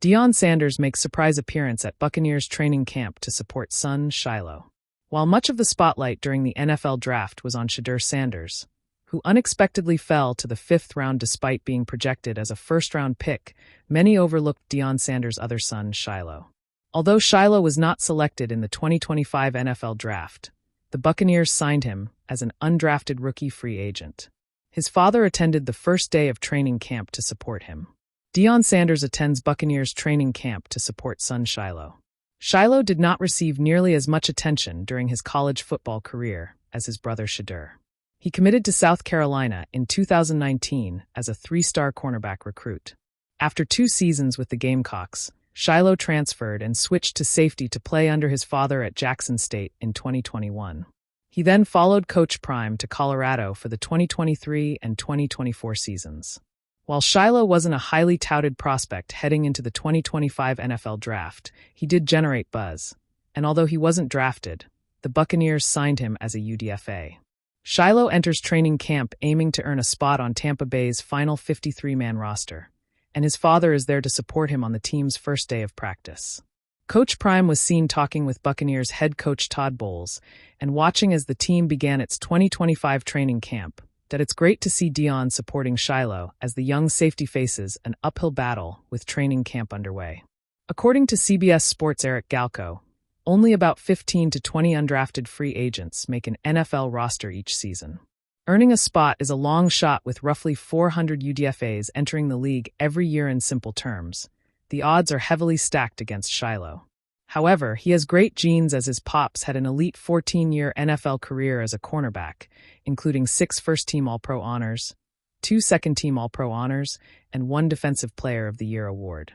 Deion Sanders makes surprise appearance at Buccaneers training camp to support son Shilo. While much of the spotlight during the NFL draft was on Shedeur Sanders, who unexpectedly fell to the fifth round despite being projected as a first-round pick, many overlooked Deion Sanders' other son, Shilo. Although Shilo was not selected in the 2025 NFL draft, the Buccaneers signed him as an undrafted rookie free agent. His father attended the first day of training camp to support him. Deion Sanders attends Buccaneers training camp to support son Shilo. Shilo did not receive nearly as much attention during his college football career as his brother Shedeur. He committed to South Carolina in 2019 as a three-star cornerback recruit. After 2 seasons with the Gamecocks, Shilo transferred and switched to safety to play under his father at Jackson State in 2021. He then followed Coach Prime to Colorado for the 2023 and 2024 seasons. While Shilo wasn't a highly touted prospect heading into the 2025 NFL draft, he did generate buzz, and although he wasn't drafted, the Buccaneers signed him as a UDFA. Shilo enters training camp aiming to earn a spot on Tampa Bay's final 53-man roster, and his father is there to support him on the team's first day of practice. Coach Prime was seen talking with Buccaneers head coach Todd Bowles and watching as the team began its 2025 training camp. That it's great to see Deion supporting Shilo as the young safety faces an uphill battle with training camp underway. According to CBS Sports' Eric Galko, only about 15 to 20 undrafted free agents make an NFL roster each season. Earning a spot is a long shot with roughly 400 UDFAs entering the league every year. In simple terms, the odds are heavily stacked against Shilo. However, he has great genes as his pops had an elite 14-year NFL career as a cornerback, including 6 first-team All-Pro honors, 2 second-team All-Pro honors, and 1 Defensive Player of the Year award.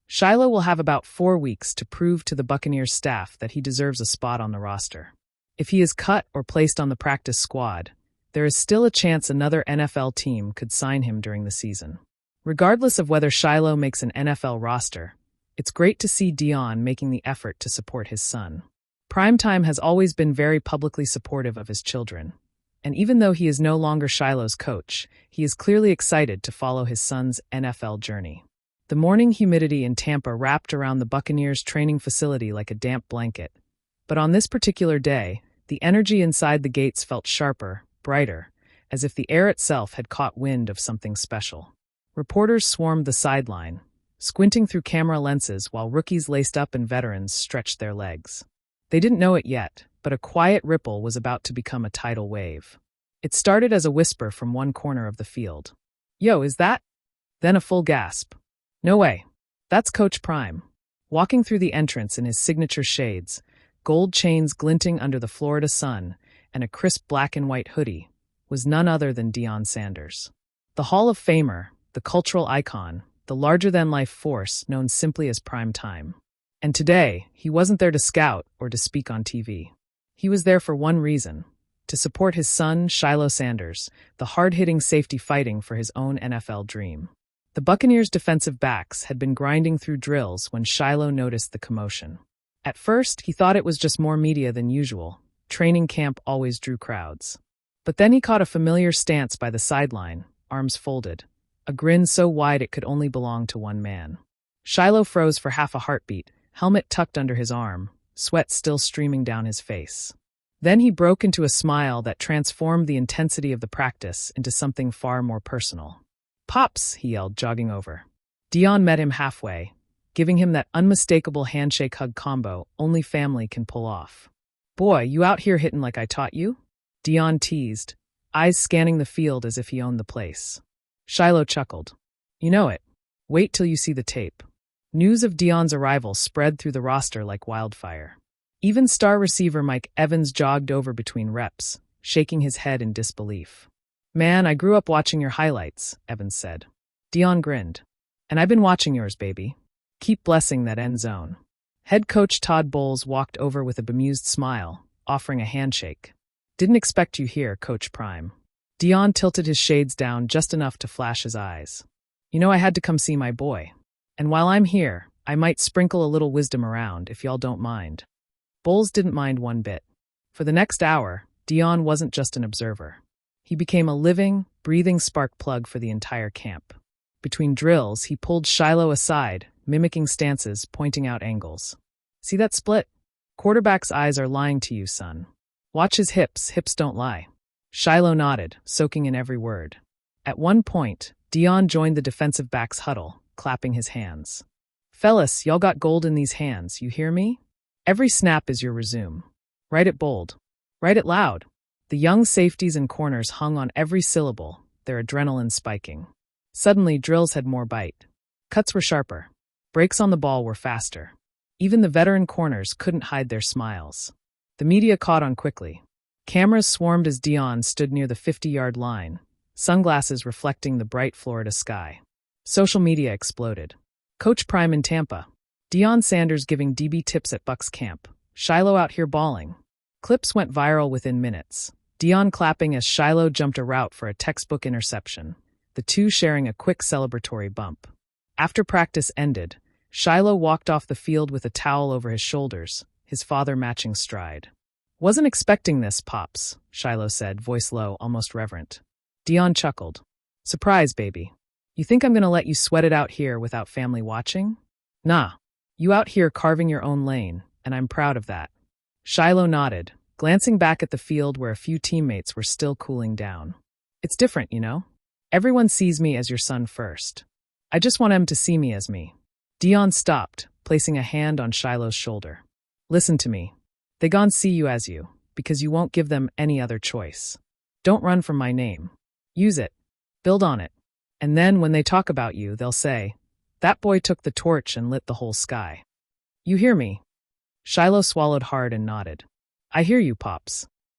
Shilo will have about 4 weeks to prove to the Buccaneers staff that he deserves a spot on the roster. If he is cut or placed on the practice squad, there is still a chance another NFL team could sign him during the season. Regardless of whether Shilo makes an NFL roster, it's great to see Deion making the effort to support his son. Primetime has always been very publicly supportive of his children, and even though he is no longer Shilo's coach, he is clearly excited to follow his son's NFL journey. The morning humidity in Tampa wrapped around the Buccaneers training facility like a damp blanket, but on this particular day, the energy inside the gates felt sharper, brighter, as if the air itself had caught wind of something special. Reporters swarmed the sideline, squinting through camera lenses while rookies laced up and veterans stretched their legs. They didn't know it yet, but a quiet ripple was about to become a tidal wave. It started as a whisper from one corner of the field. "Yo, is that?" Then a full gasp. "No way. That's Coach Prime." Walking through the entrance in his signature shades, gold chains glinting under the Florida sun, and a crisp black and white hoodie, was none other than Deion Sanders. The Hall of Famer, the cultural icon, the larger-than-life force known simply as Prime Time. And today, he wasn't there to scout or to speak on TV. He was there for one reason: to support his son, Shilo Sanders, the hard-hitting safety fighting for his own NFL dream. The Buccaneers' defensive backs had been grinding through drills when Shilo noticed the commotion. At first, he thought it was just more media than usual. Training camp always drew crowds. But then he caught a familiar stance by the sideline, arms folded, a grin so wide it could only belong to one man. Shilo froze for half a heartbeat, helmet tucked under his arm, sweat still streaming down his face. Then he broke into a smile that transformed the intensity of the practice into something far more personal. "Pops!" he yelled, jogging over. Deion met him halfway, giving him that unmistakable handshake-hug combo only family can pull off. "Boy, you out here hitting like I taught you?" Deion teased, eyes scanning the field as if he owned the place. Shilo chuckled. "You know it. Wait till you see the tape." News of Deion's arrival spread through the roster like wildfire. Even star receiver Mike Evans jogged over between reps, shaking his head in disbelief. "Man, I grew up watching your highlights," Evans said. Deion grinned. "And I've been watching yours, baby. Keep blessing that end zone." Head coach Todd Bowles walked over with a bemused smile, offering a handshake. "Didn't expect you here, Coach Prime." Deion tilted his shades down just enough to flash his eyes. "You know I had to come see my boy. And while I'm here, I might sprinkle a little wisdom around, if y'all don't mind." Bowles didn't mind one bit. For the next hour, Deion wasn't just an observer. He became a living, breathing spark plug for the entire camp. Between drills, he pulled Shilo aside, mimicking stances, pointing out angles. See that split? Quarterback's eyes are lying to you, son. Watch his hips, hips don't lie. Shilo nodded, soaking in every word. At one point, Deion joined the defensive back's huddle, clapping his hands. Fellas, y'all got gold in these hands, you hear me? Every snap is your resume. Write it bold. Write it loud. The young safeties and corners hung on every syllable, their adrenaline spiking. Suddenly, drills had more bite. Cuts were sharper. Breaks on the ball were faster. Even the veteran corners couldn't hide their smiles. The media caught on quickly. Cameras swarmed as Deion stood near the 50-yard line, sunglasses reflecting the bright Florida sky. Social media exploded. Coach Prime in Tampa. Deion Sanders giving DB tips at Bucs camp. Shilo out here balling. Clips went viral within minutes. Deion clapping as Shilo jumped a route for a textbook interception, the two sharing a quick celebratory bump. After practice ended, Shilo walked off the field with a towel over his shoulders, his father matching stride. Wasn't expecting this, Pops, Shilo said, voice low, almost reverent. Deion chuckled. Surprise, baby. You think I'm gonna let you sweat it out here without family watching? Nah. You out here carving your own lane, and I'm proud of that. Shilo nodded, glancing back at the field where a few teammates were still cooling down. It's different, you know? Everyone sees me as your son first. I just want him to see me as me. Deion stopped, placing a hand on Shilo's shoulder. Listen to me. They gon' see you as you, because you won't give them any other choice. Don't run from my name. Use it. Build on it. And then when they talk about you, they'll say, that boy took the torch and lit the whole sky. You hear me? Shilo swallowed hard and nodded. I hear you, Pops.